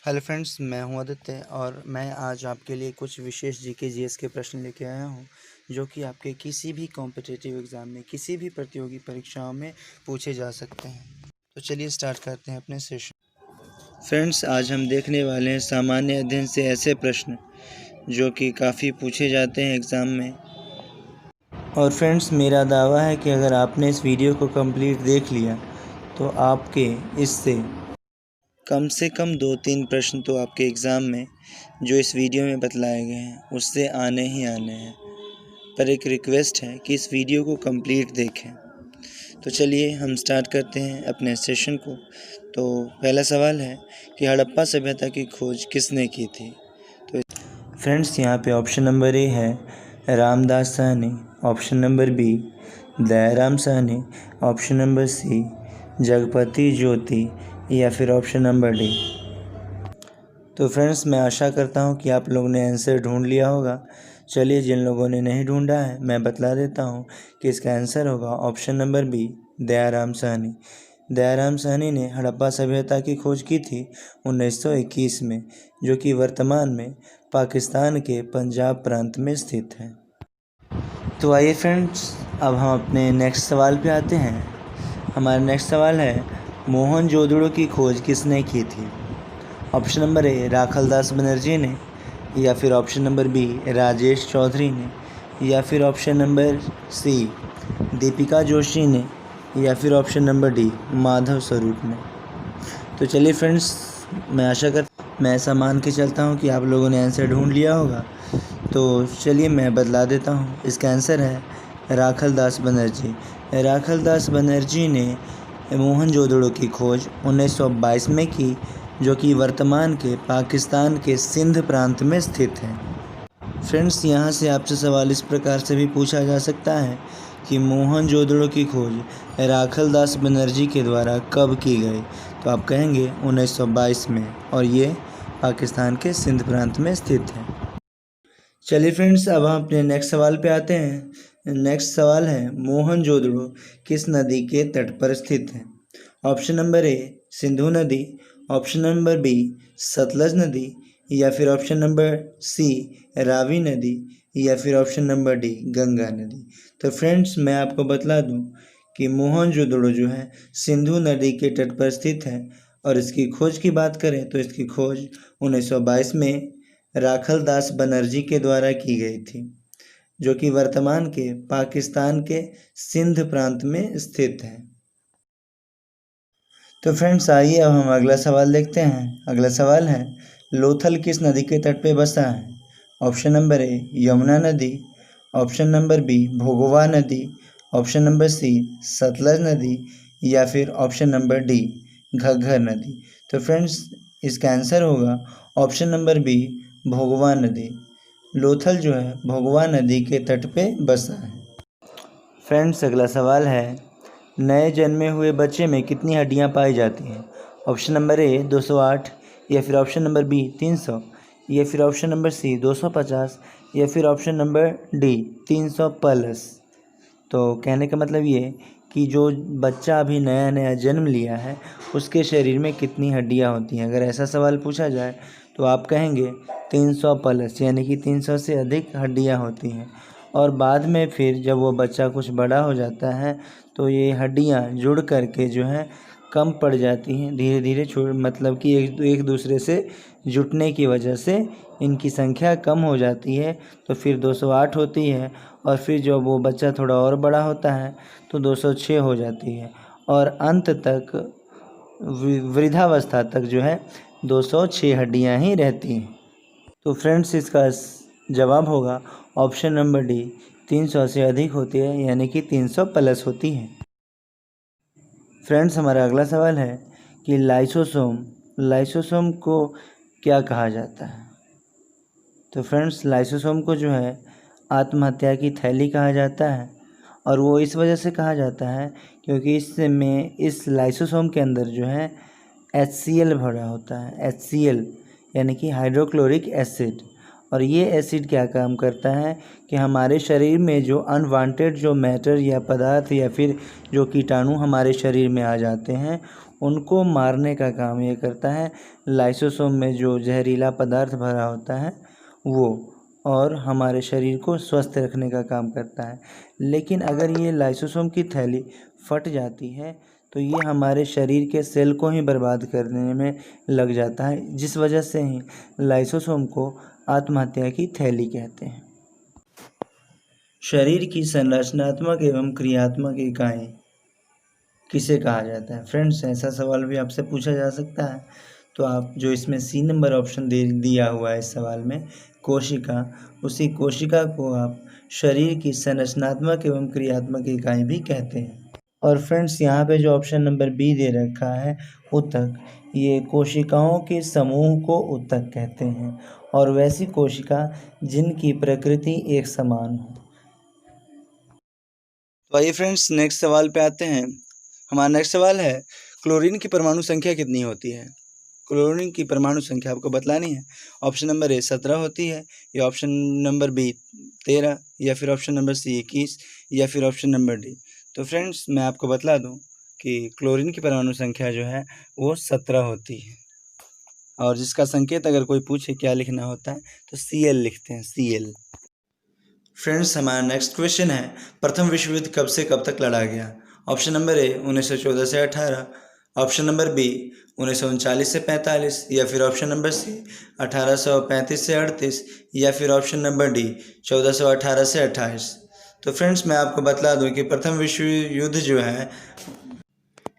Hello friends, मैं हूं आदित्य और मैं आज आपके लिए कुछ विशेष जीके जीएस के प्रश्न लेके आया हूं जो कि आपके किसी भी कॉम्पिटिटिव एग्ज़ाम में, किसी भी प्रतियोगी परीक्षाओं में पूछे जा सकते हैं। तो चलिए स्टार्ट करते हैं अपने सेशन। फ्रेंड्स, आज हम देखने वाले हैं सामान्य अध्ययन से ऐसे प्रश्न जो कि काफ़ी पूछे जाते हैं एग्ज़ाम में। और फ्रेंड्स, मेरा दावा है कि अगर आपने इस वीडियो को कंप्लीट देख लिया तो आपके इससे कम से कम 2-3 प्रश्न तो आपके एग्ज़ाम में जो इस वीडियो में बतलाए गए हैं उससे आने ही आने हैं। पर एक रिक्वेस्ट है कि इस वीडियो को कंप्लीट देखें। तो चलिए हम स्टार्ट करते हैं अपने सेशन को। तो पहला सवाल है कि हड़प्पा सभ्यता की खोज किसने की थी। तो फ्रेंड्स, यहाँ पे ऑप्शन नंबर ए है Ramdas Sahni, option number B Dayaram Sahni, option number C Jagpati Jyoti या फिर ऑप्शन नंबर डी। तो फ्रेंड्स, मैं आशा करता हूँ कि आप लोगों ने आंसर ढूंढ लिया होगा। चलिए, जिन लोगों ने नहीं ढूंढा है मैं बतला देता हूँ कि इसका आंसर होगा option number B Dayaram Sahni. Dayaram Sahni ने हड़प्पा सभ्यता की खोज की थी 1921 में, जो कि वर्तमान में पाकिस्तान के पंजाब प्रांत में स्थित है। तो आइए फ्रेंड्स, अब हम अपने नेक्स्ट सवाल पे आते हैं। हमारा नेक्स्ट सवाल है मोहनजोदड़ो की खोज किसने की थी। Option number A Rakhaldas Banerji ने, या फिर option number B Rajesh Chaudhary ने, या फिर option number C Deepika Joshi ने, या फिर ऑप्शन नंबर डी माधव स्वरूप ने। तो चलिए फ्रेंड्स, मैं ऐसा मान के चलता हूँ कि आप लोगों ने आंसर ढूंढ लिया होगा। तो चलिए मैं बतला देता हूँ, इसका आंसर है राखलदास बनर्जी। राखलदास बनर्जी ने मोहनजोदड़ो की खोज 1922 में की, जो कि वर्तमान के पाकिस्तान के सिंध प्रांत में स्थित है। फ्रेंड्स, यहाँ से आपसे सवाल इस प्रकार से भी पूछा जा सकता है कि मोहनजोदड़ो की खोज राखलदास बनर्जी के द्वारा कब की गई। तो आप कहेंगे 1922 में, और ये पाकिस्तान के सिंध प्रांत में स्थित है। चलिए फ्रेंड्स, अब हम अपने नेक्स्ट सवाल पे आते हैं। नेक्स्ट सवाल है मोहनजोदड़ो किस नदी के तट पर स्थित है। ऑप्शन नंबर ए सिंधु नदी, ऑप्शन नंबर बी सतलज नदी, या फिर ऑप्शन नंबर सी रावी नदी, या फिर ऑप्शन नंबर डी गंगा नदी। तो फ्रेंड्स, मैं आपको बतला दूं कि मोहनजोदड़ो जो है सिंधु नदी के तट पर स्थित है, और इसकी खोज की बात करें तो इसकी खोज 1922 में राखलदास बनर्जी के द्वारा की गई थी, जो कि वर्तमान के पाकिस्तान के सिंध प्रांत में स्थित है। तो फ्रेंड्स, आइए अब हम अगला सवाल देखते हैं। अगला सवाल है लोथल किस नदी के तट पे बसा है। ऑप्शन नंबर ए यमुना नदी, ऑप्शन नंबर बी भोगवा नदी, ऑप्शन नंबर सी सतलज नदी, या फिर ऑप्शन नंबर डी घग्गर नदी। तो फ्रेंड्स, इसका आंसर होगा ऑप्शन नंबर बी भोगवा नदी। लोथल जो है भोगवा नदी के तट पे बसा है। फ्रेंड्स, अगला सवाल है नए जन्मे हुए बच्चे में कितनी हड्डियां पाई जाती हैं। ऑप्शन नंबर ए 208, या फिर ऑप्शन नंबर बी 300, या फिर ऑप्शन नंबर सी 250, या फिर ऑप्शन नंबर डी 300 प्लस। तो कहने का मतलब ये कि जो बच्चा अभी नया नया जन्म लिया है उसके शरीर में कितनी हड्डियां होती हैं। अगर ऐसा सवाल पूछा जाए तो आप कहेंगे 300 प्लस, यानी कि 300 से अधिक हड्डियां होती हैं। और बाद में फिर जब वो बच्चा कुछ बड़ा हो जाता है तो ये हड्डियां जुड़ करके जो है कम पड़ जाती हैं, धीरे धीरे मतलब कि एक दूसरे से जुटने की वजह से इनकी संख्या कम हो जाती है। तो फिर 208 होती है, और फिर जब वो बच्चा थोड़ा और बड़ा होता है तो 206 हो जाती है, और अंत तक वृद्धावस्था तक जो है 206 हड्डियां ही रहती हैं। तो फ्रेंड्स, इसका जवाब होगा ऑप्शन नंबर डी 300 से अधिक होती है, यानी कि 300 प्लस होती है। फ्रेंड्स, हमारा अगला सवाल है कि लाइसोसोम को क्या कहा जाता है। तो फ्रेंड्स, लाइसोसोम को जो है आत्महत्या की थैली कहा जाता है, और वो इस वजह से कहा जाता है क्योंकि इस लाइसोसोम के अंदर जो है HCl भरा होता है। HCl यानी कि हाइड्रोक्लोरिक एसिड। और ये एसिड क्या काम करता है कि हमारे शरीर में जो अनवांटेड जो मैटर या पदार्थ या फिर जो कीटाणु हमारे शरीर में आ जाते हैं उनको मारने का काम ये करता है। लाइसोसोम में जो जहरीला पदार्थ भरा होता है वो, और हमारे शरीर को स्वस्थ रखने का काम करता है। लेकिन अगर ये लाइसोसोम की थैली फट जाती है तो ये हमारे शरीर के सेल को ही बर्बाद करने में लग जाता है, जिस वजह से ही लाइसोसोम को आत्महत्या की थैली कहते हैं। शरीर की संरचनात्मक एवं क्रियात्मक इकाई किसे कहा जाता है? फ्रेंड्स, ऐसा सवाल भी आपसे पूछा जा सकता है। तो आप जो इसमें सी नंबर ऑप्शन दे दिया हुआ है इस सवाल में, कोशिका, उसी कोशिका को आप शरीर की संरचनात्मक एवं क्रियात्मक इकाई भी कहते हैं। और फ्रेंड्स, यहाँ पे जो ऑप्शन नंबर बी दे रखा है ऊतक, ये कोशिकाओं के समूह को ऊतक कहते हैं, और वैसी कोशिका जिनकी प्रकृति एक समान हो। तो आइए फ्रेंड्स, नेक्स्ट सवाल पे आते हैं। हमारा नेक्स्ट सवाल है, क्लोरीन की परमाणु संख्या कितनी होती है? क्लोरीन की परमाणु संख्या आपको बतलानी है। ऑप्शन नंबर ए 17 होती है, या ऑप्शन नंबर बी 13, या फिर ऑप्शन नंबर सी 21, या फिर ऑप्शन नंबर डी। तो फ्रेंड्स, मैं आपको बतला दूं कि क्लोरीन की परमाणु संख्या जो है वो 17 होती है, और जिसका संकेत अगर कोई पूछे क्या लिखना होता है तो Cl लिखते हैं, Cl। फ्रेंड्स, हमारा नेक्स्ट क्वेश्चन है, प्रथम विश्व युद्ध कब से कब तक लड़ा गया? ऑप्शन नंबर ए 1914 से 18, ऑप्शन नंबर बी 1939 से 45, या फिर ऑप्शन नंबर सी 1835 से 38, या फिर ऑप्शन नंबर डी 1418 से 28। तो फ्रेंड्स, मैं आपको बतला दूं कि प्रथम विश्व युद्ध जो है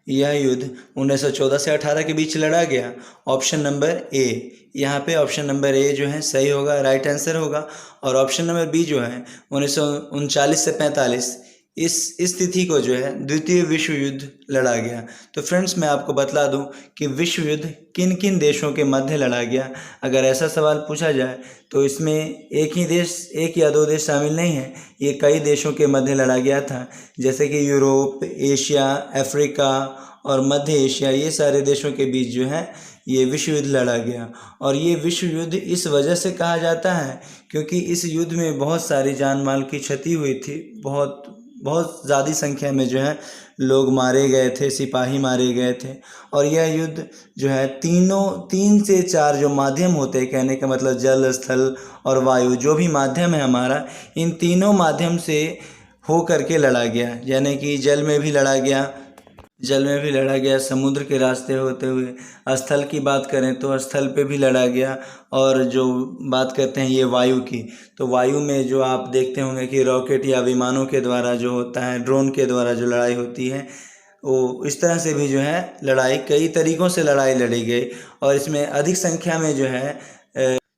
यह युद्ध 1914 से 18 के बीच लड़ा गया। ऑप्शन नंबर ए, यहाँ पे ऑप्शन नंबर ए जो है सही होगा, राइट आंसर होगा। और ऑप्शन नंबर बी जो है 1939 से 45, इस तिथि को जो है द्वितीय विश्व युद्ध लड़ा गया। तो फ्रेंड्स, मैं आपको बतला दूं कि विश्व युद्ध किन किन देशों के मध्य लड़ा गया। अगर ऐसा सवाल पूछा जाए तो इसमें एक ही देश, एक या दो देश शामिल नहीं है, ये कई देशों के मध्य लड़ा गया था, जैसे कि यूरोप, एशिया, अफ्रीका और मध्य एशिया, ये सारे देशों के बीच जो है ये विश्व युद्ध लड़ा गया। और ये विश्व युद्ध इस वजह से कहा जाता है क्योंकि इस युद्ध में बहुत सारी जान माल की क्षति हुई थी, बहुत ज़्यादा संख्या में जो है लोग मारे गए थे, सिपाही मारे गए थे। और यह युद्ध जो है 3 से 4 जो माध्यम होते हैं, कहने का मतलब जल, स्थल और वायु, जो भी माध्यम है हमारा, इन तीनों माध्यम से हो करके लड़ा गया। यानी कि जल में भी लड़ा गया, समुद्र के रास्ते होते हुए। स्थल की बात करें तो स्थल पे भी लड़ा गया, और जो बात करते हैं ये वायु की, तो वायु में जो आप देखते होंगे कि रॉकेट या विमानों के द्वारा जो होता है, ड्रोन के द्वारा जो लड़ाई होती है, वो इस तरह से भी जो है लड़ाई, कई तरीक़ों से लड़ाई लड़ी गई, और इसमें अधिक संख्या में जो है।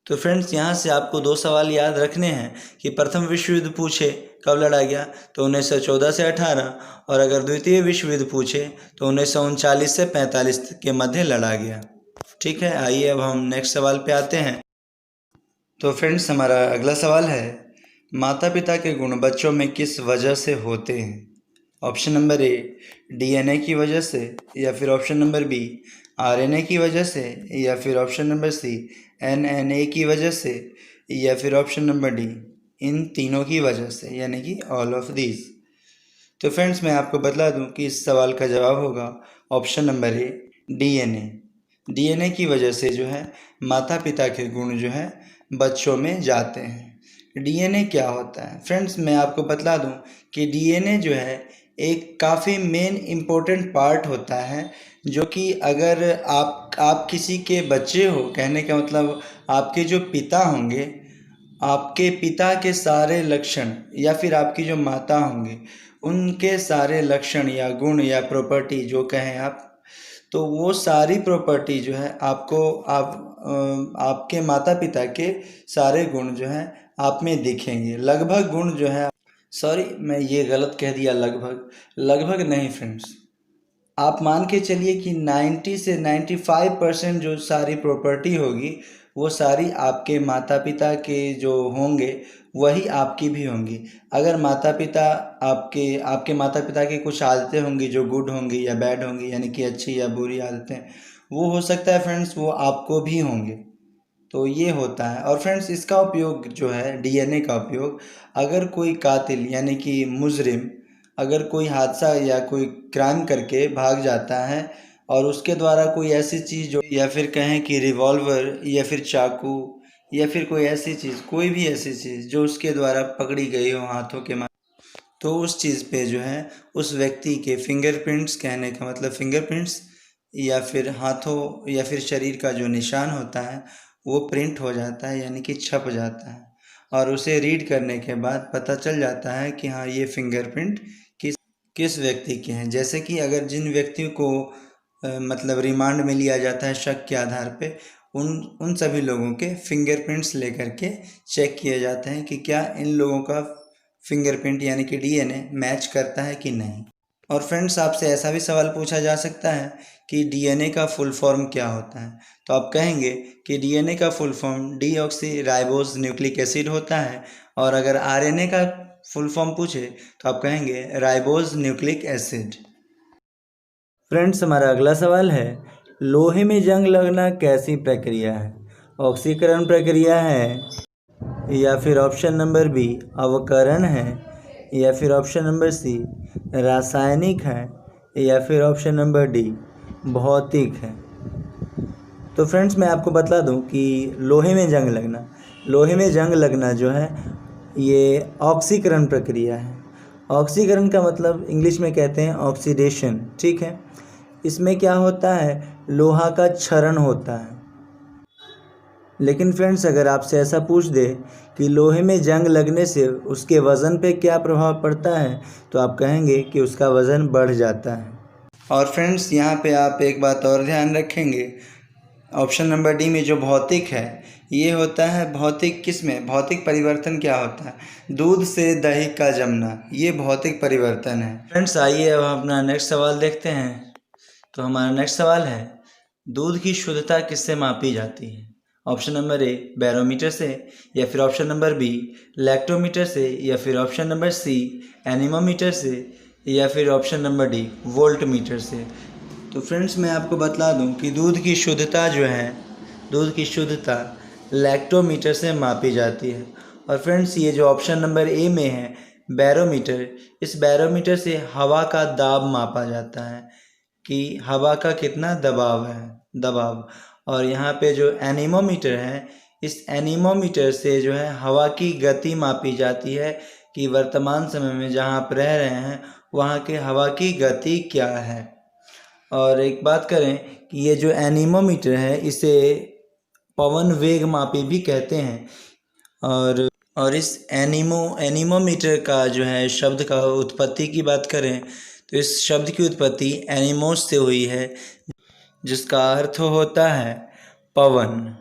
तो फ्रेंड्स, यहाँ से आपको 2 सवाल याद रखने हैं कि प्रथम विश्व युद्ध पूछे कब लड़ा गया तो 1914 से 18, और अगर द्वितीय विश्व युद्ध पूछे तो 1939 से 45 के मध्य लड़ा गया। ठीक है, आइए अब हम नेक्स्ट सवाल पे आते हैं। तो फ्रेंड्स, हमारा अगला सवाल है, माता पिता के गुण बच्चों में किस वजह से होते हैं? ऑप्शन नंबर ए DNA की वजह से, या फिर ऑप्शन नंबर बी RNA की वजह से, या फिर ऑप्शन नंबर सी NNA की वजह से, या फिर ऑप्शन नंबर डी इन तीनों की वजह से, यानी कि ऑल ऑफ दीज। तो फ्रेंड्स, मैं आपको बतला दूं कि इस सवाल का जवाब होगा ऑप्शन नंबर ए DNA की वजह से जो है माता पिता के गुण जो है बच्चों में जाते हैं। DNA क्या होता है? फ्रेंड्स, मैं आपको बतला दूं कि DNA जो है एक काफ़ी मेन इम्पोर्टेंट पार्ट होता है, जो कि अगर आप किसी के बच्चे हो, कहने का मतलब आपके जो पिता होंगे, आपके पिता के सारे लक्षण, या फिर आपकी जो माता होंगी उनके सारे लक्षण या गुण या प्रॉपर्टी जो कहें आप, तो वो सारी प्रॉपर्टी जो है आपके माता पिता के सारे गुण जो हैं आप में दिखेंगे। लगभग गुण जो है, सॉरी मैं ये गलत कह दिया, लगभग नहीं फ्रेंड्स, आप मान के चलिए कि 90 से 95% जो सारी प्रॉपर्टी होगी वो सारी आपके माता पिता के जो होंगे वही आपकी भी होंगी। अगर माता पिता आपके माता पिता की कुछ आदतें होंगी जो गुड होंगी या बैड होंगी, यानी कि अच्छी या बुरी आदतें, वो हो सकता है फ्रेंड्स वो आपको भी होंगे। तो ये होता है। और फ्रेंड्स, इसका उपयोग जो है DNA का उपयोग, अगर कोई कातिल यानी कि मुजरिम अगर कोई हादसा या कोई क्राइम करके भाग जाता है और उसके द्वारा कोई ऐसी चीज़ जो, या फिर कहें कि रिवॉल्वर या फिर चाकू या फिर कोई ऐसी चीज़, कोई भी ऐसी चीज़ जो उसके द्वारा पकड़ी गई हो हाथों के, तो उस चीज़ पे जो है उस व्यक्ति के फिंगरप्रिंट्स, कहने का मतलब फिंगरप्रिंट्स या फिर हाथों या फिर शरीर का जो निशान होता है वो प्रिंट हो जाता है, यानी कि छप जाता है। और उसे रीड करने के बाद पता चल जाता है कि हाँ, ये फिंगरप्रिंट किस किस व्यक्ति के हैं। जैसे कि अगर जिन व्यक्तियों को मतलब रिमांड में लिया जाता है शक के आधार पे, उन सभी लोगों के फिंगरप्रिंट्स लेकर के चेक किए जाते हैं कि क्या इन लोगों का फिंगरप्रिंट यानी कि डीएनए मैच करता है कि नहीं। और फ्रेंड्स, आपसे ऐसा भी सवाल पूछा जा सकता है कि डीएनए का फुल फॉर्म क्या होता है। तो आप कहेंगे कि डीएनए का full form deoxy ribose nucleic acid होता है। और अगर आरएनए का फुल फॉर्म पूछे तो आप कहेंगे राइबोस न्यूक्लिक एसिड। फ्रेंड्स, हमारा अगला सवाल है, लोहे में जंग लगना कैसी प्रक्रिया है? ऑक्सीकरण प्रक्रिया है, या फिर ऑप्शन नंबर बी अवकरण है, या फिर ऑप्शन नंबर सी रासायनिक है, या फिर ऑप्शन नंबर डी भौतिक है। तो फ्रेंड्स, मैं आपको बता दूं कि लोहे में जंग लगना जो है ये ऑक्सीकरण प्रक्रिया है। ऑक्सीकरण का मतलब इंग्लिश में कहते हैं ऑक्सीडेशन, ठीक है। इसमें क्या होता है, लोहा का क्षरण होता है। लेकिन फ्रेंड्स, अगर आपसे ऐसा पूछ दे कि लोहे में जंग लगने से उसके वज़न पे क्या प्रभाव पड़ता है, तो आप कहेंगे कि उसका वज़न बढ़ जाता है। और फ्रेंड्स, यहाँ पे आप एक बात और ध्यान रखेंगे, ऑप्शन नंबर डी में जो भौतिक है ये होता है भौतिक, किसमें भौतिक परिवर्तन क्या होता है, दूध से दही का जमना, ये भौतिक परिवर्तन है। फ्रेंड्स, आइए अब अपना नेक्स्ट सवाल देखते हैं। तो हमारा नेक्स्ट सवाल है, दूध की शुद्धता किससे मापी जाती है? ऑप्शन नंबर ए बैरोमीटर से, या फिर ऑप्शन नंबर बी लैक्टोमीटर से, या फिर ऑप्शन नंबर सी एनीमोमीटर से, या फिर ऑप्शन नंबर डी वोल्टमीटर से। तो फ्रेंड्स, मैं आपको बता दूं कि दूध की शुद्धता लैक्टोमीटर से मापी जाती है। और फ्रेंड्स, ये जो ऑप्शन नंबर ए में है बैरोमीटर, इस बैरोमीटर से हवा का दाब मापा जाता है कि हवा का कितना दबाव। और यहाँ पे जो एनीमोमीटर है, इस एनीमोमीटर से जो है हवा की गति मापी जाती है कि वर्तमान समय में जहाँ आप रह रहे हैं वहाँ के हवा की गति क्या है। और एक बात करें कि ये जो एनीमोमीटर है इसे पवन वेग मापी भी कहते हैं। और इस एनीमोमीटर का जो है शब्द का उत्पत्ति की बात करें तो इस शब्द की उत्पत्ति एनीमोस से हुई है, जिसका अर्थ होता है पवन।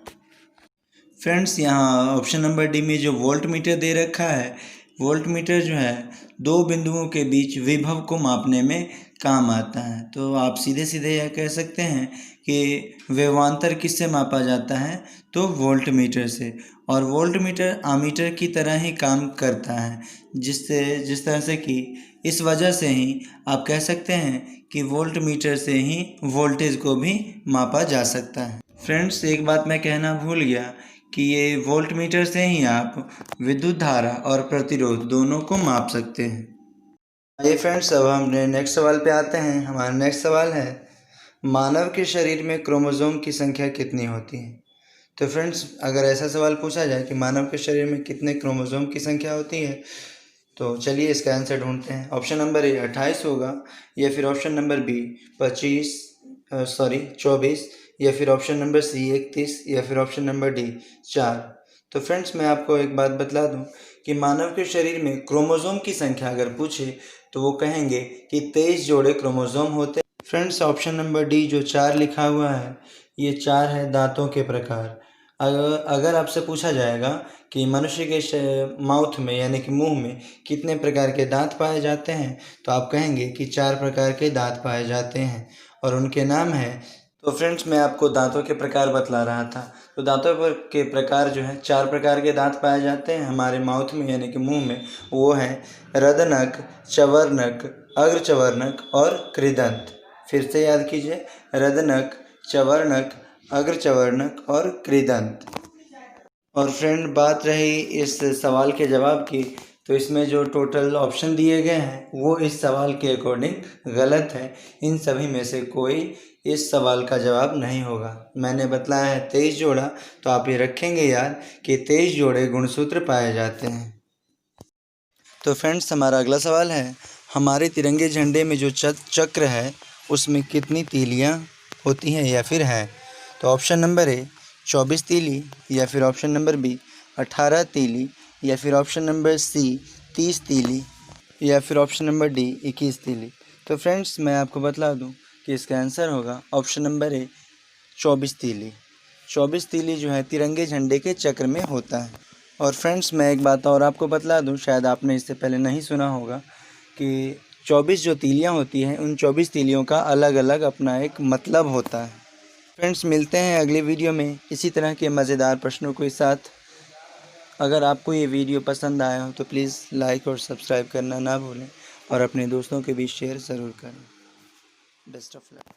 फ्रेंड्स, यहाँ ऑप्शन नंबर डी में जो वोल्टमीटर दे रखा है, वोल्टमीटर जो है दो बिंदुओं के बीच विभव को मापने में काम आता है। तो आप सीधे सीधे यह कह सकते हैं कि विभवांतर किससे मापा जाता है, तो वोल्टमीटर से। और वोल्टमीटर आमीटर की तरह ही काम करता है, जिस तरह से कि इस वजह से ही आप कह सकते हैं कि वोल्टमीटर से ही वोल्टेज को भी मापा जा सकता है। फ्रेंड्स, एक बात मैं कहना भूल गया कि ये वोल्टमीटर से ही आप विद्युत धारा और प्रतिरोध दोनों को माप सकते हैं। आइए फ्रेंड्स, अब हम नेक्स्ट सवाल पे आते हैं। हमारा नेक्स्ट सवाल है, मानव के शरीर में क्रोमोसोम की संख्या कितनी होती है? तो फ्रेंड्स, अगर ऐसा सवाल पूछा जाए कि मानव के शरीर में कितने क्रोमोसोम की संख्या होती है, तो चलिए इसका आंसर ढूंढते हैं। ऑप्शन नंबर ए 28 होगा, या फिर ऑप्शन नंबर बी 24, या फिर ऑप्शन नंबर सी 31, या फिर ऑप्शन नंबर डी 4। तो फ्रेंड्स, मैं आपको एक बात बतला दूं कि मानव के शरीर में क्रोमोसोम की संख्या अगर पूछे तो वो कहेंगे कि 23 जोड़े क्रोमोसोम होते हैं। फ्रेंड्स, ऑप्शन नंबर डी जो 4 लिखा हुआ है, ये 4 है दांतों के प्रकार। अगर आपसे पूछा जाएगा कि मनुष्य के माउथ में यानी कि मुंह में कितने प्रकार के दांत पाए जाते हैं, तो आप कहेंगे कि 4 प्रकार के दांत पाए जाते हैं और उनके नाम हैं। तो फ्रेंड्स, मैं आपको दांतों के प्रकार बतला रहा था। तो दांतों के प्रकार जो हैं, 4 प्रकार के दांत पाए जाते हैं हमारे माउथ में यानी कि मुंह में। वो हैं रदनक, चवर्नक, अग्रचवर्नक और कृदंत। फिर से याद कीजिए, रदनक, चवर्नक, अग्रचवर्नक और कृदंत। और फ्रेंड, बात रही इस सवाल के जवाब की, तो इसमें जो टोटल ऑप्शन दिए गए हैं वो इस सवाल के अकॉर्डिंग गलत है। इन सभी में से कोई इस सवाल का जवाब नहीं होगा। मैंने बतलाया है 23 जोड़ा, तो आप ये रखेंगे याद कि 23 जोड़े गुणसूत्र पाए जाते हैं। तो फ्रेंड्स, हमारा अगला सवाल है, हमारे तिरंगे झंडे में जो चक्र है उसमें कितनी तीलियां होती हैं या फिर हैं? तो ऑप्शन नंबर ए 24 तीली, या फिर ऑप्शन नंबर बी 18 तीली, या फिर ऑप्शन नंबर सी 30 तीली, या फिर ऑप्शन नंबर डी 21 तीली। तो फ्रेंड्स, मैं आपको बतला दूं कि इसका आंसर होगा ऑप्शन नंबर ए 24 तीली। 24 तीली जो है तिरंगे झंडे के चक्र में होता है। और फ्रेंड्स, मैं एक बात और आपको बतला दूं, शायद आपने इससे पहले नहीं सुना होगा कि 24 जो तीलियां होती हैं, उन 24 तीलियों का अलग अलग अपना एक मतलब होता है। फ्रेंड्स, मिलते हैं अगले वीडियो में इसी तरह के मज़ेदार प्रश्नों के साथ। अगर आपको ये वीडियो पसंद आया हो तो प्लीज़ लाइक और सब्सक्राइब करना ना भूलें और अपने दोस्तों के बीच शेयर ज़रूर करें। Best of luck.